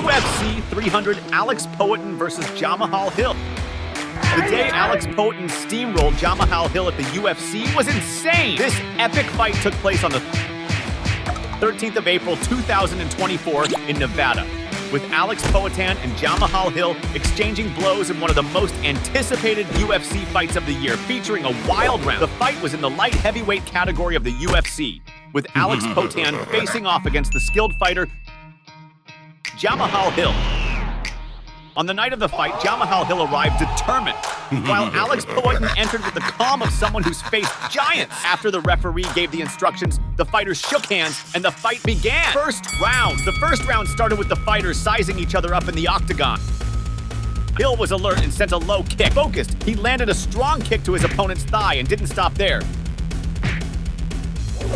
UFC 300 Alex Poatan versus Jamahal Hill. The day Alex Poatan steamrolled Jamahal Hill at the UFC was insane. This epic fight took place on the 13th of April 2024 in Nevada, with Alex Poatan and Jamahal Hill exchanging blows in one of the most anticipated UFC fights of the year, featuring a wild round. The fight was in the light heavyweight category of the UFC, with Alex Poatan facing off against the skilled fighter Jamahal Hill. On the night of the fight, Jamahal Hill arrived determined, while Alex Poatan entered with the calm of someone who's faced giants. After the referee gave the instructions, the fighters shook hands and the fight began. First round. The first round started with the fighters sizing each other up in the octagon. Hill was alert and sent a low kick. Focused, he landed a strong kick to his opponent's thigh and didn't stop there,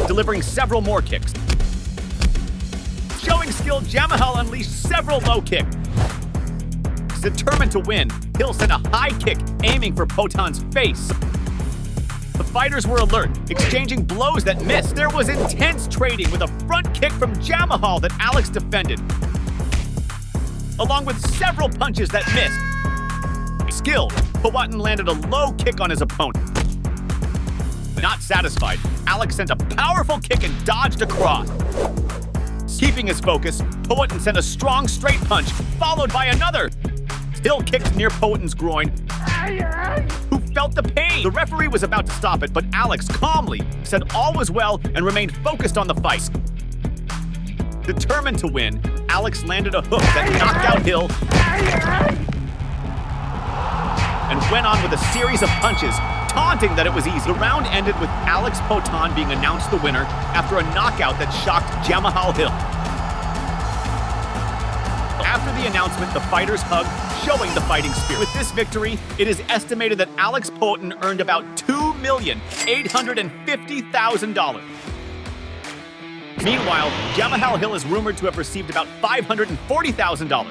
delivering several more kicks. Showing skill, Jamahal unleashed several low kicks. Determined to win, Hill sent a high kick aiming for Poatan's face. The fighters were alert, exchanging blows that missed. There was intense trading with a front kick from Jamahal that Alex defended, along with several punches that missed. Skilled, Poatan landed a low kick on his opponent. Not satisfied, Alex sent a powerful kick and dodged across. Keeping his focus, Poatan sent a strong straight punch, followed by another. Hill kicked near Poatan's groin, who felt the pain. The referee was about to stop it, but Alex calmly said all was well and remained focused on the fight. Determined to win, Alex landed a hook that knocked out Hill and went on with a series of punches, taunting that it was easy. The round ended with Alex Poatan being announced the winner after a knockout that shocked Jamahal Hill. After the announcement, the fighters hugged, showing the fighting spirit. With this victory, it is estimated that Alex Poatan earned about $2,850,000. Meanwhile, Jamahal Hill is rumored to have received about $540,000.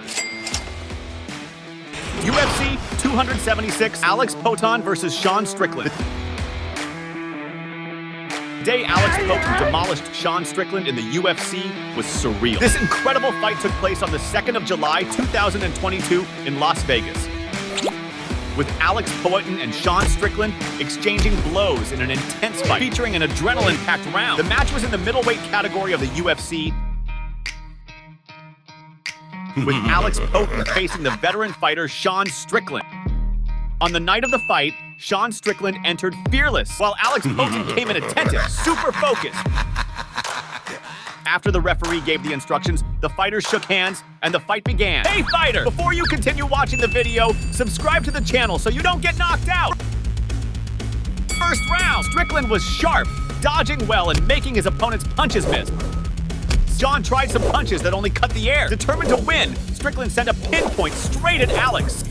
UFC 276, Alex Poatan versus Strickland. The day Alex Poatan demolished Strickland in the UFC was surreal. This incredible fight took place on the 2nd of July 2022 in Las Vegas, with Alex Poatan and Strickland exchanging blows in an intense fight featuring an adrenaline-packed round. The match was in the middleweight category of the UFC, with Alex Poatan facing the veteran fighter Strickland. On the night of the fight, Strickland entered fearless, while Alex Poatan came in attentive, super focused. After the referee gave the instructions, the fighters shook hands and the fight began. Hey fighter! Before you continue watching the video, subscribe to the channel so you don't get knocked out. First round, Strickland was sharp, dodging well and making his opponent's punches miss. Tried some punches that only cut the air. Determined to win, Strickland sent a pinpoint straight at Alex.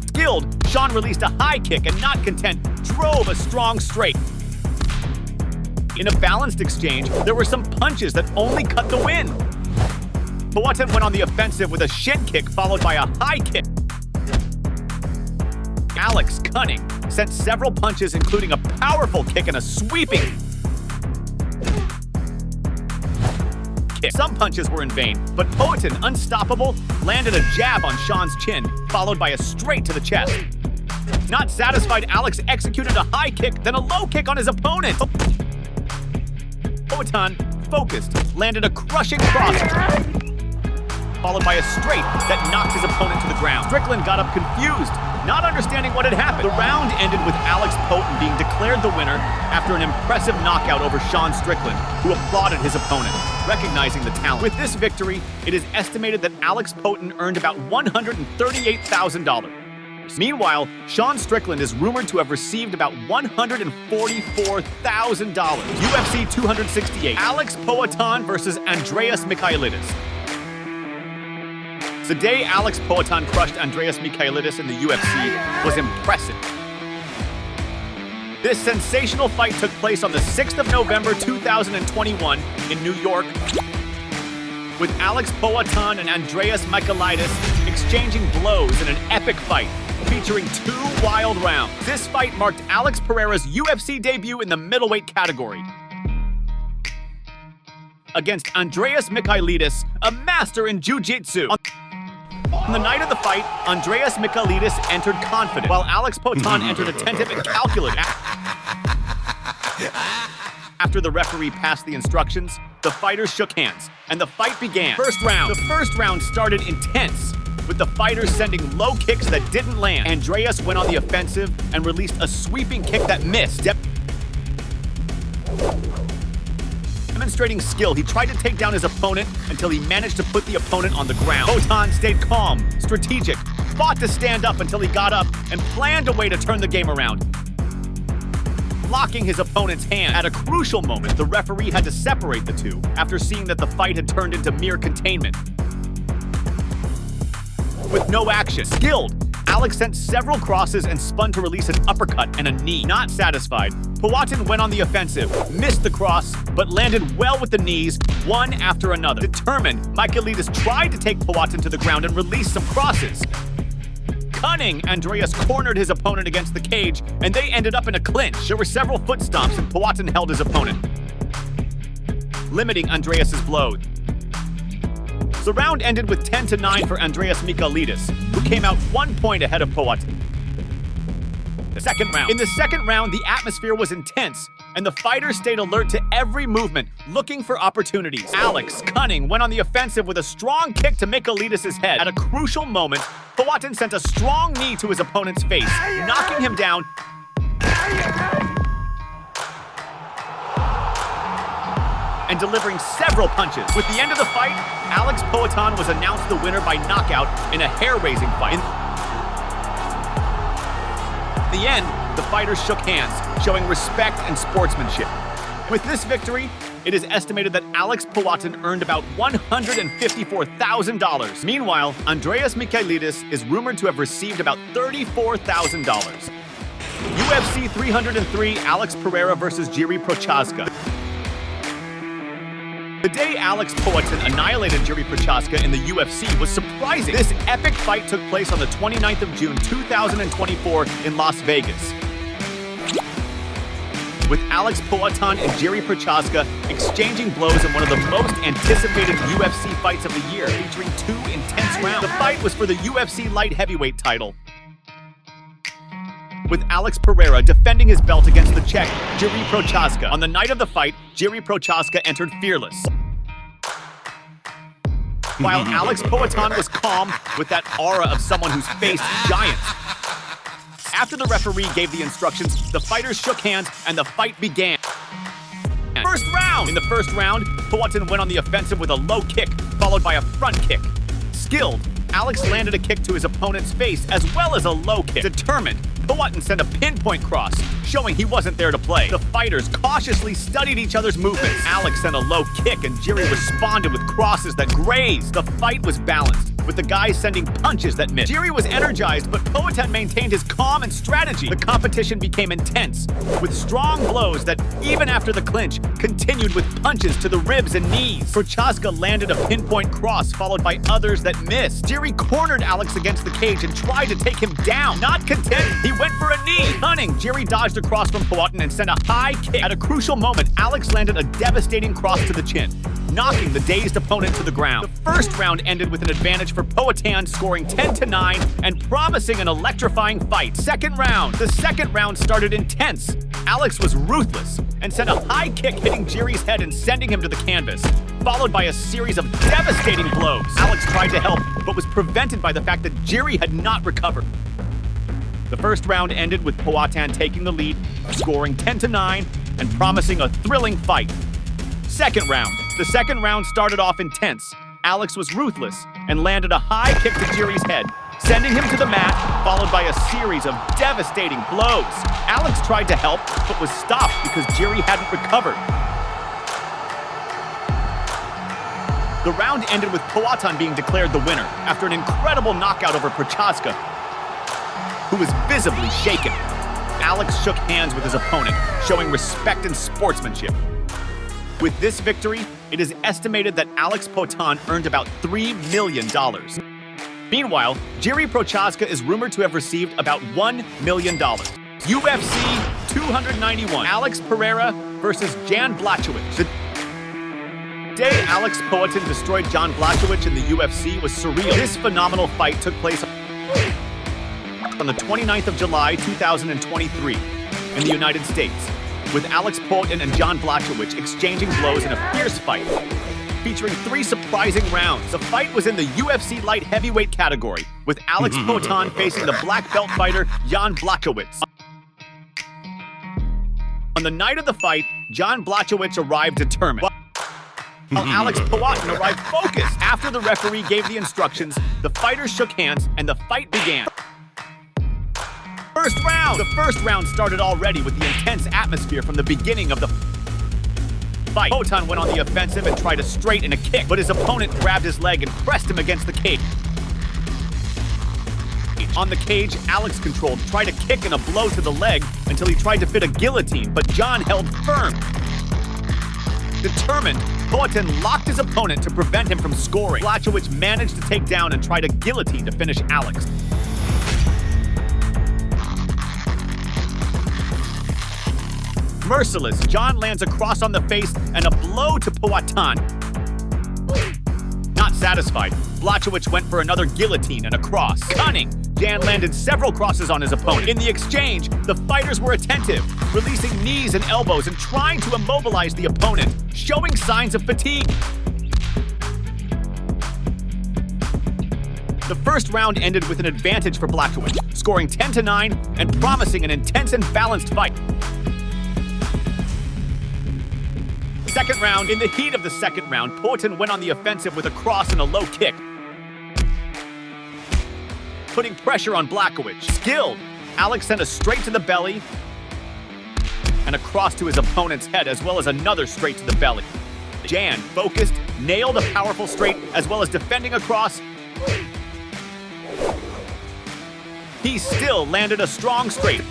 Skilled, released a high kick and, not content, drove a strong straight. In a balanced exchange, there were some punches that only cut the win. Poatan went on the offensive with a shin kick followed by a high kick. Alex, cunning, sent several punches including a powerful kick and a sweeping kick. Some punches were in vain, but Poatan, unstoppable, landed a jab on Sean's chin, followed by a straight to the chest. Not satisfied, Alex executed a high kick, then a low kick on his opponent. Poatan, focused, landed a crushing cross, followed by a straight that knocked his opponent to the ground. Strickland got up confused, not understanding what had happened. The round ended with Alex Poatan being declared the winner after an impressive knockout over Strickland, who applauded his opponent, recognizing the talent. With this victory, it is estimated that Alex Poatan earned about $138,000. Meanwhile, Strickland is rumored to have received about $144,000. UFC 268, Alex Poatan versus Andreas Michailidis. The day Alex Poatan crushed Andreas Michailidis in the UFC was impressive. This sensational fight took place on the 6th of November 2021 in New York, with Alex Poatan and Andreas Michailidis exchanging blows in an epic fight featuring 2 wild rounds. This fight marked Alex Pereira's UFC debut in the middleweight category. against Andreas Michailidis, a master in jiu-jitsu. On the night of the fight, Andreas Michailidis entered confident, while Alex Poatan entered attentive and calculated. After the referee passed the instructions, the fighters shook hands, and the fight began. First round. The first round started intense, with the fighters sending low kicks that didn't land. Andreas went on the offensive and released a sweeping kick that missed. Demonstrating skill, he tried to take down his opponent until he managed to put the opponent on the ground. Poatan stayed calm, strategic, fought to stand up until he got up, and planned a way to turn the game around. Blocking his opponent's hand. At a crucial moment, the referee had to separate the two after seeing that the fight had turned into mere containment. With no action, skilled, Alex sent several crosses and spun to release an uppercut and a knee. Not satisfied, Poatan went on the offensive, missed the cross, but landed well with the knees, one after another. Determined, Michailidis tried to take Poatan to the ground and release some crosses. Cunning, Andreas cornered his opponent against the cage, and they ended up in a clinch. There were several foot stomps, and Poatan held his opponent, limiting Andreas's blows. The round ended with 10-9 for Andreas Michailidis, who came out 1 point ahead of Poatan. The second round. In the second round, the atmosphere was intense, and the fighters stayed alert to every movement, looking for opportunities. Alex, cunning, went on the offensive with a strong kick to Michailidis' head. At a crucial moment, Poatan sent a strong knee to his opponent's face, knocking him down and delivering several punches. With the end of the fight, Alex Poatan was announced the winner by knockout in a hair-raising fight. At the end, the fighters shook hands, showing respect and sportsmanship. With this victory, it is estimated that Alex Poatan earned about $154,000. Meanwhile, Andreas Michailidis is rumored to have received about $34,000. UFC 303, Alex Pereira versus Jiri Procházka. The day Alex Poatan annihilated Jiří Procházka in the UFC was surprising. This epic fight took place on the 29th of June 2024 in Las Vegas, with Alex Poatan and Jiří Procházka exchanging blows in one of the most anticipated UFC fights of the year, featuring 2 intense rounds. The fight was for the UFC light heavyweight title, with Alex Pereira defending his belt against the Czech, Jiří Procházka. On the night of the fight, Jiří Procházka entered fearless, while Alex Poatan was calm with that aura of someone who's faced giants. After the referee gave the instructions, the fighters shook hands and the fight began. First round! In the first round, Poatan went on the offensive with a low kick, followed by a front kick. Skilled, Alex landed a kick to his opponent's face as well as a low kick. Determined, Poatan sent a pinpoint cross, showing he wasn't there to play. The fighters cautiously studied each other's movements. Alex sent a low kick and Jiří responded with crosses that grazed. The fight was balanced, with the guys sending punches that missed. Jiří was energized, but Poatan maintained his calm and strategy. The competition became intense, with strong blows that, even after the clinch, continued with punches to the ribs and knees. Procházka landed a pinpoint cross, followed by others that missed. Jiří cornered Alex against the cage and tried to take him down. Not content, he went for a knee. Cunning, Jiří dodged across from Poatan and sent a high kick. At a crucial moment, Alex landed a devastating cross to the chin, knocking the dazed opponent to the ground. The first round ended with an advantage for Poatan, scoring 10-9 and promising an electrifying fight. Second round. The second round started intense. Alex was ruthless and sent a high kick, hitting Jiří's head and sending him to the canvas, followed by a series of devastating blows. Alex tried to help, but was prevented by the fact that Jiří had not recovered. The first round ended with Poatan taking the lead, scoring 10-9 and promising a thrilling fight. Second round. The second round started off intense. Alex was ruthless and landed a high kick to Jiří's head, sending him to the mat, followed by a series of devastating blows. Alex tried to help, but was stopped because Jiří hadn't recovered. The round ended with Poatan being declared the winner after an incredible knockout over Procházka, who was visibly shaken. Alex shook hands with his opponent, showing respect and sportsmanship. With this victory, it is estimated that Alex Poatan earned about $3 million. Meanwhile, Jiří Procházka is rumored to have received about $1 million. UFC 291, Alex Pereira versus Jan Blachowicz. day Alex Poatan destroyed Jon Blachowicz in the UFC was surreal. This phenomenal fight took place on the 29th of July, 2023 in the United States, with Alex Poatan and Jon Blachowicz exchanging blows in a fierce fight, featuring 3 surprising rounds. The fight was in the UFC light heavyweight category, with Alex Poatan facing the black belt fighter Jon Blachowicz. On the night of the fight, Jon Blachowicz arrived determined, while Alex Poatan arrived focused. After the referee gave the instructions, the fighters shook hands and the fight began. First round! The first round started already with the intense atmosphere from the beginning of the fight. Poatan went on the offensive and tried a straight and a kick, but his opponent grabbed his leg and pressed him against the cage. On the cage, Alex controlled, tried a kick and a blow to the leg until he tried to fit a guillotine, but Jon held firm. Determined, Poatan locked his opponent to prevent him from scoring. Blachowicz managed to take down and tried a guillotine to finish Alex. Merciless, Jon lands a cross on the face and a blow to Poatan. Not satisfied, Blachowicz went for another guillotine and a cross. Cunning, Jon landed several crosses on his opponent. In the exchange, the fighters were attentive, releasing knees and elbows and trying to immobilize the opponent, showing signs of fatigue. The first round ended with an advantage for Blachowicz, scoring 10-9 and promising an intense and balanced fight. Second round. In the heat of the second round, Poatan went on the offensive with a cross and a low kick, putting pressure on Blachowicz. Skilled, Alex sent a straight to the belly and a cross to his opponent's head, as well as another straight to the belly. Jon, focused, nailed a powerful straight, as well as defending a cross. He still landed a strong straight.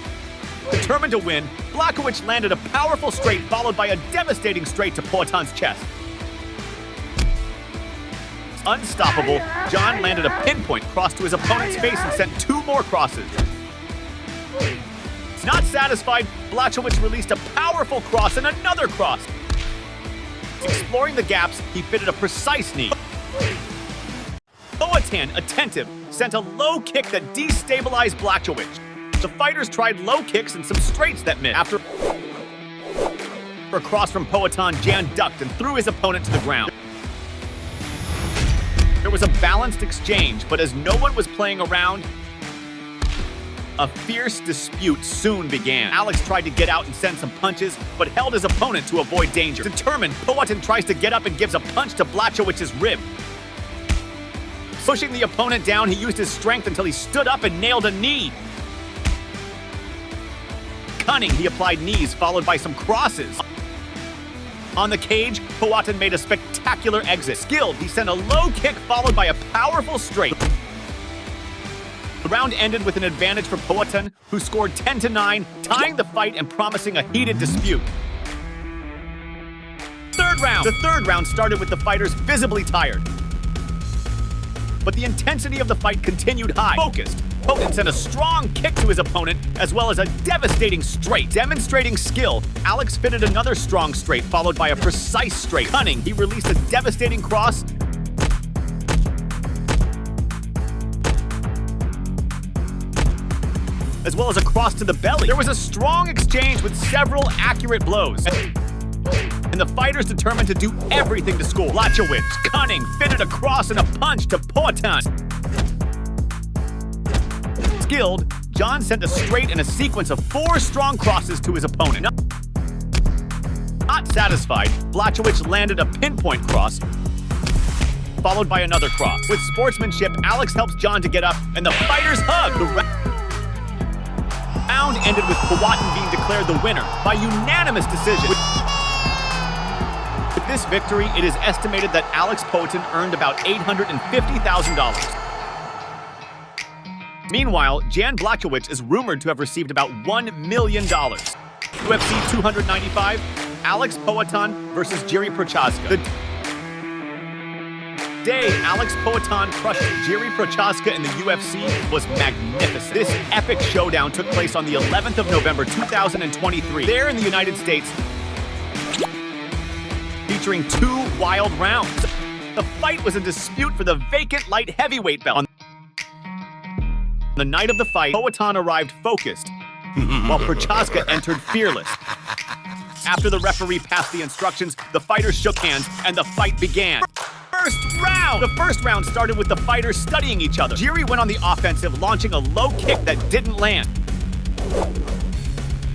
Determined to win, Blachowicz landed a powerful straight followed by a devastating straight to Poatan's chest. Unstoppable, Jon landed a pinpoint cross to his opponent's face and sent 2 more crosses. Not satisfied, Blachowicz released a powerful cross and another cross. Exploring the gaps, he fitted a precise knee. Poatan, attentive, sent a low kick that destabilized Blachowicz. The fighters tried low kicks and some straights that missed. After a cross from Poatan, Jon ducked and threw his opponent to the ground. There was a balanced exchange, but as no one was playing around, a fierce dispute soon began. Alex tried to get out and send some punches, but held his opponent to avoid danger. Determined, Poatan tries to get up and gives a punch to Blachowicz's rib. Pushing the opponent down, he used his strength until he stood up and nailed a knee. Cunning, he applied knees followed by some crosses. On the cage, Poatan made a spectacular exit. Skilled, he sent a low kick followed by a powerful straight. The round ended with an advantage for Poatan, who scored 10-9, tying the fight and promising a heated dispute. Third round. The third round started with the fighters visibly tired, but the intensity of the fight continued high. Focused, Poatan sent a strong kick to his opponent, as well as a devastating straight. Demonstrating skill, Alex fitted another strong straight, followed by a precise straight. Cunning, he released a devastating cross, as well as a cross to the belly. There was a strong exchange with several accurate blows, and the fighters determined to do everything to score. Blachowicz, cunning, fitted a cross and a punch to Poatan. Skilled, Jon sent a straight and a sequence of 4 strong crosses to his opponent. Not satisfied, Blachowicz landed a pinpoint cross, followed by another cross. With sportsmanship, Alex helps Jon to get up, and the fighters hug. The round ended with Poatan being declared the winner by unanimous decision. With this victory, it is estimated that Alex Poatan earned about $850,000. Meanwhile, Jon Blachowicz is rumored to have received about $1 million. UFC 295, Alex Poatan versus Jiří Procházka. The day Alex Poatan crushed Jiří Prochazka in the UFC was magnificent. This epic showdown took place on the 11th of November 2023, there in the United States, featuring featuring 2 wild rounds. The fight was a dispute for the vacant light heavyweight belt. On the night of the fight, Poatan arrived focused, while Procházka entered fearless. After the referee passed the instructions, the fighters shook hands and the fight began. First round! The first round started with the fighters studying each other. Jiri went on the offensive, launching a low kick that didn't land.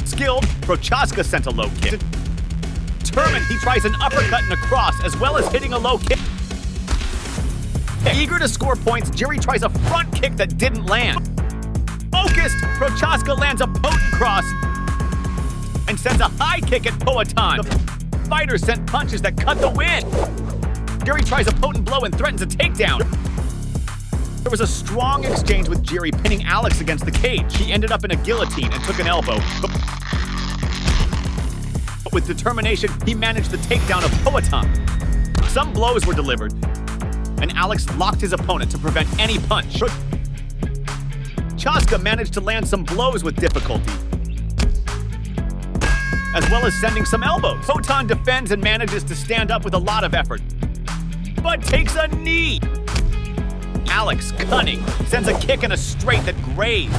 Skilled, Procházka sent a low kick. Determined, he tries an uppercut and a cross, as well as hitting a low kick. Eager to score points, Jiri tries a front kick that didn't land. Focused, Procházka lands a potent cross and sends a high kick at Poatan. The fighters sent punches that cut the wind. Jiri tries a potent blow and threatens a takedown. There was a strong exchange with Jiri pinning Alex against the cage. He ended up in a guillotine and took an elbow. But with determination, he managed the takedown of Poatan. Some blows were delivered, and Alex locked his opponent to prevent any punch. Procházka managed to land some blows with difficulty, as well as sending some elbows. Poatan defends and manages to stand up with a lot of effort, but takes a knee. Alex, cunning, sends a kick and a straight that grazed,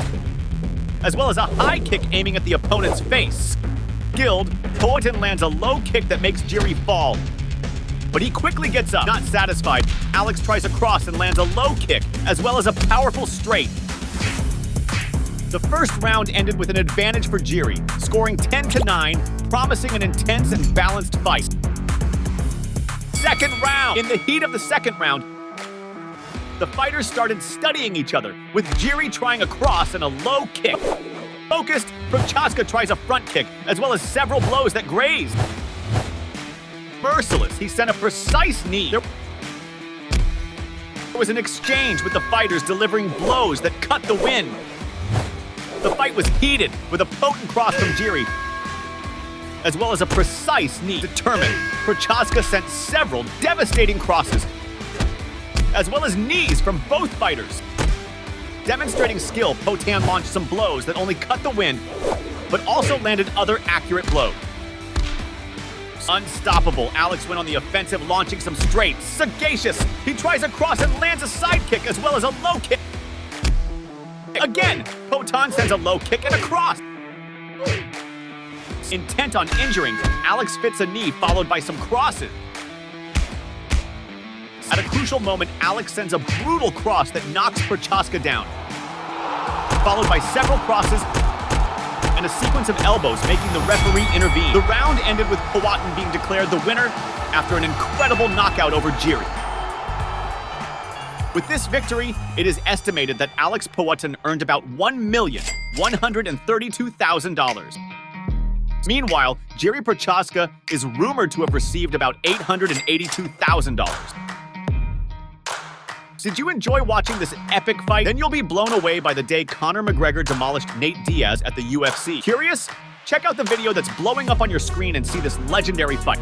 as well as a high kick aiming at the opponent's face. Skilled, Poatan lands a low kick that makes Jiri fall, but he quickly gets up. Not satisfied, Alex tries a cross and lands a low kick, as well as a powerful straight. The first round ended with an advantage for Jiri, scoring 10-9, promising an intense and balanced fight. Second round! In the heat of the second round, the fighters started studying each other, with Jiri trying a cross and a low kick. Focused, Procházka tries a front kick, as well as several blows that grazed. Merciless, he sent a precise knee. There was an exchange with the fighters delivering blows that cut the wind. The fight was heated, with a potent cross from Jiri, as well as a precise knee. Determined, Procházka sent several devastating crosses, as well as knees from both fighters. Demonstrating skill, Poatan launched some blows that only cut the wind, but also landed other accurate blows. Unstoppable, Alex went on the offensive, launching some straights. Sagacious, he tries a cross and lands a side kick, as well as a low kick. Again, Poatan sends a low kick and a cross. Intent on injuring, Alex fits a knee followed by some crosses. At a crucial moment, Alex sends a brutal cross that knocks Procházka down, followed by several crosses and a sequence of elbows, making the referee intervene. The round ended with Poatan being declared the winner after an incredible knockout over Jiri. With this victory, it is estimated that Alex Poatan earned about $1,132,000. Meanwhile, Jiří Procházka is rumored to have received about $882,000. Did you enjoy watching this epic fight? Then you'll be blown away by the day Conor McGregor demolished Nate Diaz at the UFC. Curious? Check out the video that's blowing up on your screen and see this legendary fight.